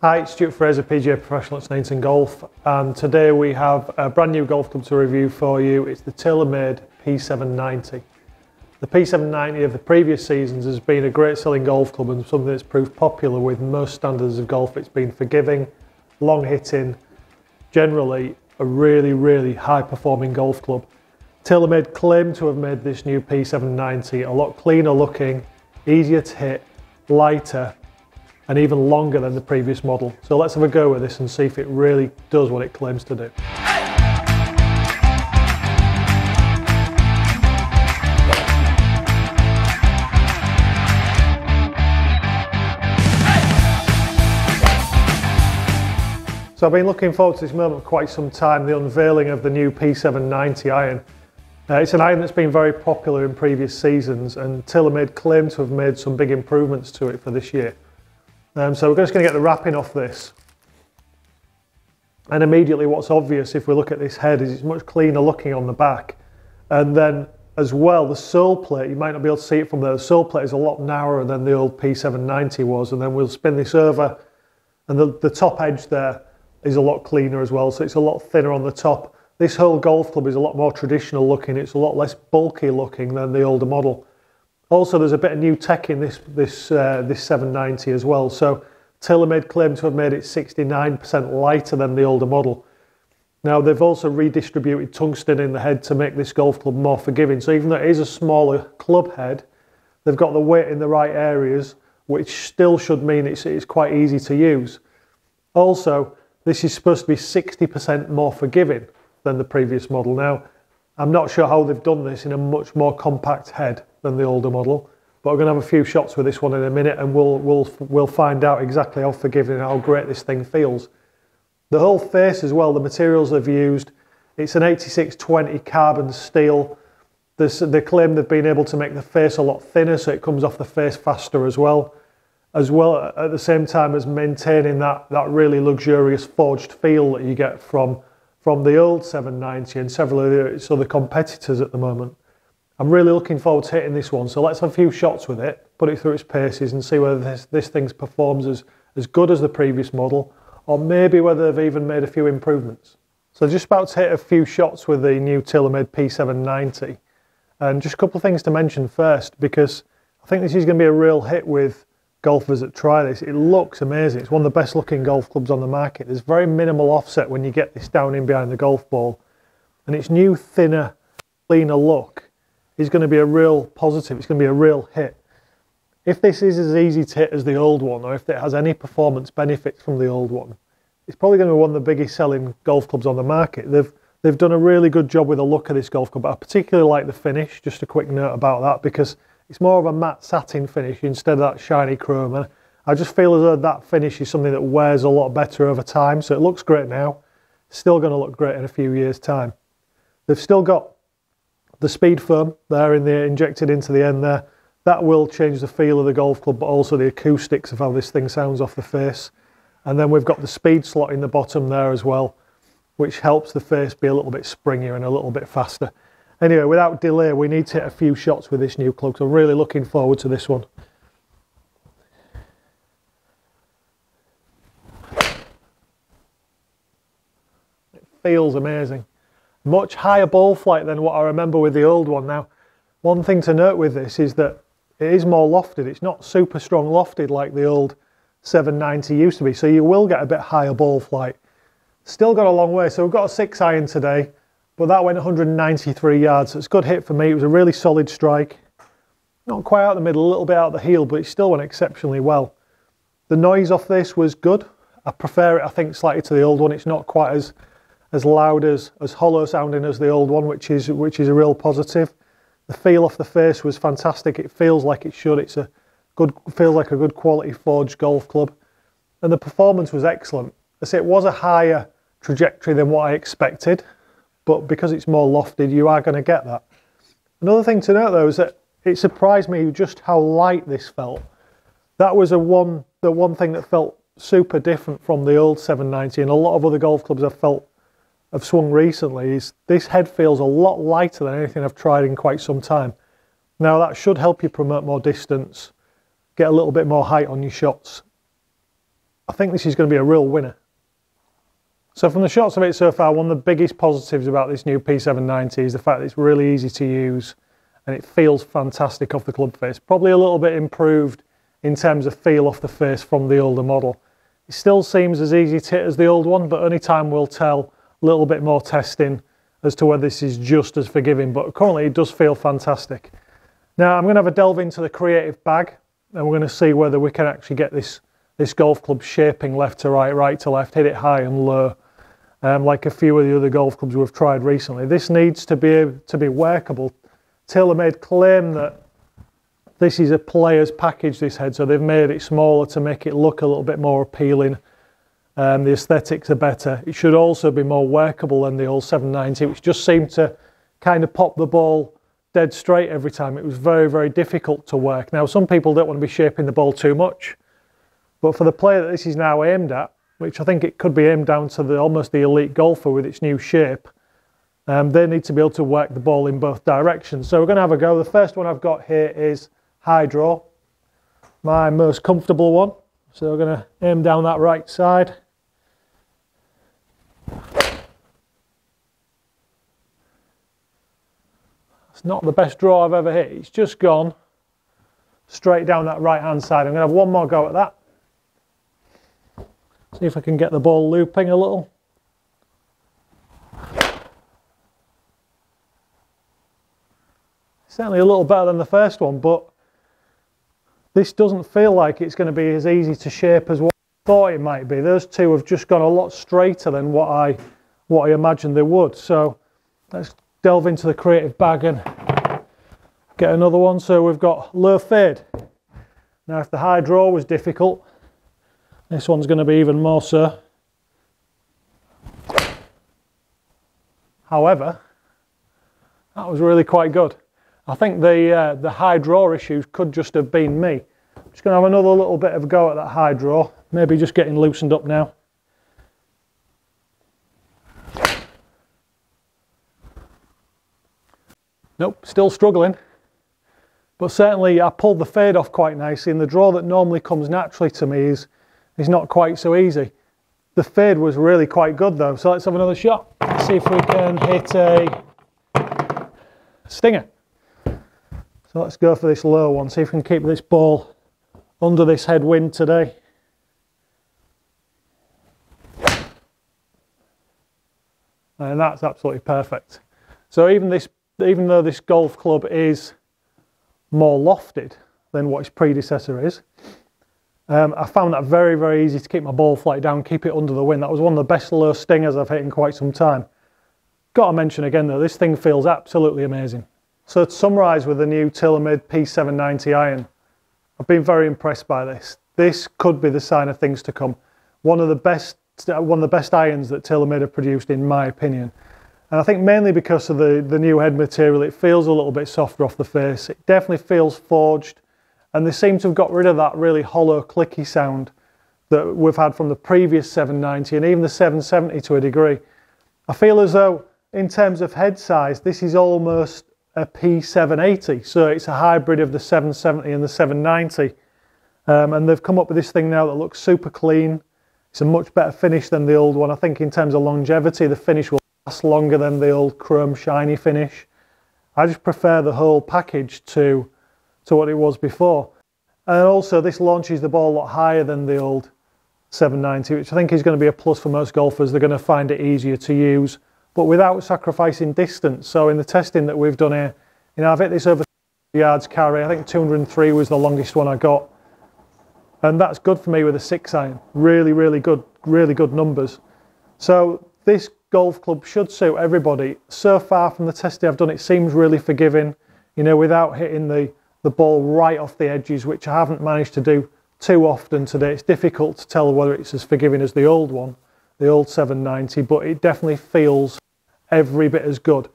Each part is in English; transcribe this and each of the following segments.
Hi, it's Stuart Fraser, PGA Professional at Sneinton Golf, and today we have a brand new golf club to review for you. It's the TaylorMade P790. The P790 of the previous seasons has been a great selling golf club and something that's proved popular with most standards of golf. It's been forgiving, long hitting, generally a really high performing golf club. TaylorMade claim to have made this new P790 a lot cleaner looking, easier to hit, lighter, and even longer than the previous model. So let's have a go with this and see if it really does what it claims to do. So I've been looking forward to this moment for quite some time, the unveiling of the new P790 iron. It's an iron that's been very popular in previous seasons, and TaylorMade claim to have made some big improvements to it for this year. So we're just going to get the wrapping off this, and immediately what's obvious if we look at this head is it's much cleaner looking on the back, and then as well the sole plate, you might not be able to see it from there, the sole plate is a lot narrower than the old P790 was, and then we'll spin this over and the top edge there is a lot cleaner as well, so it's a lot thinner on the top. This whole golf club is a lot more traditional looking, it's a lot less bulky looking than the older model. Also, there's a bit of new tech in this 790 as well. So TaylorMade claim to have made it 69% lighter than the older model. Now, they've also redistributed tungsten in the head to make this golf club more forgiving. So even though it is a smaller club head, they've got the weight in the right areas, which still should mean it's quite easy to use. Also, this is supposed to be 60% more forgiving than the previous model. Now, I'm not sure how they've done this in a much more compact head than the older model, but we're going to have a few shots with this one in a minute, and we'll find out exactly how forgiving and how great this thing feels. The whole face as well, the materials they've used, it's an 8620 carbon steel. They claim they've been able to make the face a lot thinner so it comes off the face faster as well at the same time as maintaining that really luxurious forged feel that you get from the old 790 and several of its other competitors at the moment. I'm really looking forward to hitting this one, so let's have a few shots with it, put it through its paces and see whether this thing performs as good as the previous model, or maybe whether they've even made a few improvements. So just about to hit a few shots with the new TaylorMade P790, and just a couple of things to mention first, because I think this is going to be a real hit with golfers that try this. It looks amazing. It's one of the best looking golf clubs on the market. There's very minimal offset when you get this down in behind the golf ball, and its new thinner, cleaner look is going to be a real positive. It's going to be a real hit. If this is as easy to hit as the old one, or if it has any performance benefits from the old one, it's probably going to be one of the biggest selling golf clubs on the market. They've done a really good job with the look of this golf club. I particularly like the finish. Just a quick note about that, because it's more of a matte satin finish instead of that shiny chrome, and I just feel as though that finish is something that wears a lot better over time. So it looks great now, still going to look great in a few years' time. They've still got the speed foam there injected into the end there. That will change the feel of the golf club, but also the acoustics of how this thing sounds off the face. And then we've got the speed slot in the bottom there as well, which helps the face be a little bit springier and a little bit faster. Anyway, without delay, we need to hit a few shots with this new club, so I'm really looking forward to this one. It feels amazing. Much higher ball flight than what I remember with the old one. Now, one thing to note with this is that it is more lofted. It's not super strong lofted like the old 790 used to be, so you will get a bit higher ball flight. Still got a long way, so we've got a 6 iron today, but that went 193 yards, so it's a good hit for me. It was a really solid strike. Not quite out the middle, a little bit out the heel, but it still went exceptionally well. The noise off this was good. I prefer it, I think, slightly to the old one. It's not quite as loud, as hollow sounding as the old one, which is a real positive. The feel off the face was fantastic. It feels like it should. Feels like a good quality forged golf club, and the performance was excellent. I say it was a higher trajectory than what I expected, but because it's more lofted, you are going to get that. Another thing to note though is that it surprised me just how light this felt. That was the one thing that felt super different from the old 790, and a lot of other golf clubs I've swung recently, is this head feels a lot lighter than anything I've tried in quite some time. Now that should help you promote more distance, get a little bit more height on your shots. I think this is going to be a real winner. So from the shots of it so far, one of the biggest positives about this new P790 is the fact that it's really easy to use and it feels fantastic off the club face. Probably a little bit improved in terms of feel off the face from the older model. It still seems as easy to hit as the old one, but only time will tell. A little bit more testing as to whether this is just as forgiving, but currently it does feel fantastic. Now I'm going to have a delve into the creative bag and we're going to see whether we can actually get this golf club shaping left to right, right to left, hit it high and low. Like a few of the other golf clubs we've tried recently. This needs to be workable. TaylorMade claim that this is a player's package, this head, so they've made it smaller to make it look a little bit more appealing. The aesthetics are better. It should also be more workable than the old 790, which just seemed to kind of pop the ball dead straight every time. It was very, very difficult to work. Now, some people don't want to be shaping the ball too much, but for the player that this is now aimed at, which I think it could be aimed down to almost the elite golfer with its new shape, they need to be able to work the ball in both directions. So we're going to have a go. The first one I've got here is high draw, my most comfortable one. So we're going to aim down that right side. It's not the best draw I've ever hit. It's just gone straight down that right hand side. I'm going to have one more go at that. See if I can get the ball looping a little. Certainly a little better than the first one, but this doesn't feel like it's going to be as easy to shape as what I thought it might be. Those two have just gone a lot straighter than what I imagined they would. So let's delve into the creative bag and get another one. So we've got low fade. Now if the high draw was difficult, this one's going to be even more so. However, that was really quite good. I think the high draw issues could just have been me. I'm just going to have another little bit of a go at that high draw. Maybe just getting loosened up now. Nope, still struggling. But certainly I pulled the fade off quite nicely, and the draw that normally comes naturally to me is not quite so easy. The fade was really quite good though, so let's have another shot. Let's see if we can hit a stinger. So let's go for this low one, see if we can keep this ball under this headwind today. And that's absolutely perfect. So even though this golf club is more lofted than what its predecessor is, I found that very, very easy to keep my ball flight down, keep it under the wind. That was one of the best low stingers I've hit in quite some time. Got to mention again though, this thing feels absolutely amazing. So to summarise with the new TaylorMade P790 iron, I've been very impressed by this. This could be the sign of things to come. One of the best irons that TaylorMade have produced in my opinion. And I think mainly because of the new head material, it feels a little bit softer off the face. It definitely feels forged. And they seem to have got rid of that really hollow, clicky sound that we've had from the previous 790 and even the 770 to a degree. I feel as though, in terms of head size, this is almost a P780. So it's a hybrid of the 770 and the 790. And they've come up with this thing now that looks super clean. It's a much better finish than the old one. I think in terms of longevity, the finish will last longer than the old chrome shiny finish. I just prefer the whole package to what it was before. And also this launches the ball a lot higher than the old 790, which I think is going to be a plus for most golfers. They're going to find it easier to use, but without sacrificing distance. So in the testing that we've done here, I've hit this over 200 yards carry. I think 203 was the longest one I got. And that's good for me with a 6-iron. Really, really good numbers. So this golf club should suit everybody. So far from the testing I've done, it seems really forgiving, without hitting the ball right off the edges, which I haven't managed to do too often today. It's difficult to tell whether it's as forgiving as the old one, the old 790, but it definitely feels every bit as good.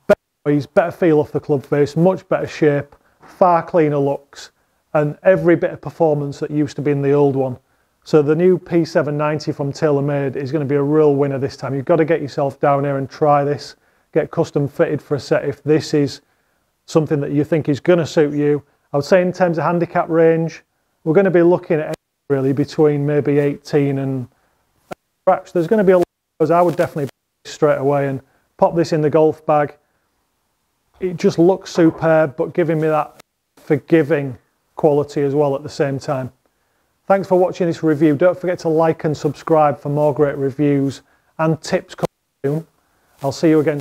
Better noise, better feel off the club face, much better shape, far cleaner looks, and every bit of performance that used to be in the old one. So the new P790 from TaylorMade is going to be a real winner this time. You've got to get yourself down here and try this, get custom fitted for a set if this is something that you think is going to suit you. I would say in terms of handicap range, we're going to be looking at really between maybe 18 and scratch. There's going to be a lot of those. I would definitely straight away and pop this in the golf bag. It just looks superb, but giving me that forgiving quality as well at the same time. Thanks for watching this review. Don't forget to like and subscribe for more great reviews and tips coming soon. I'll see you again.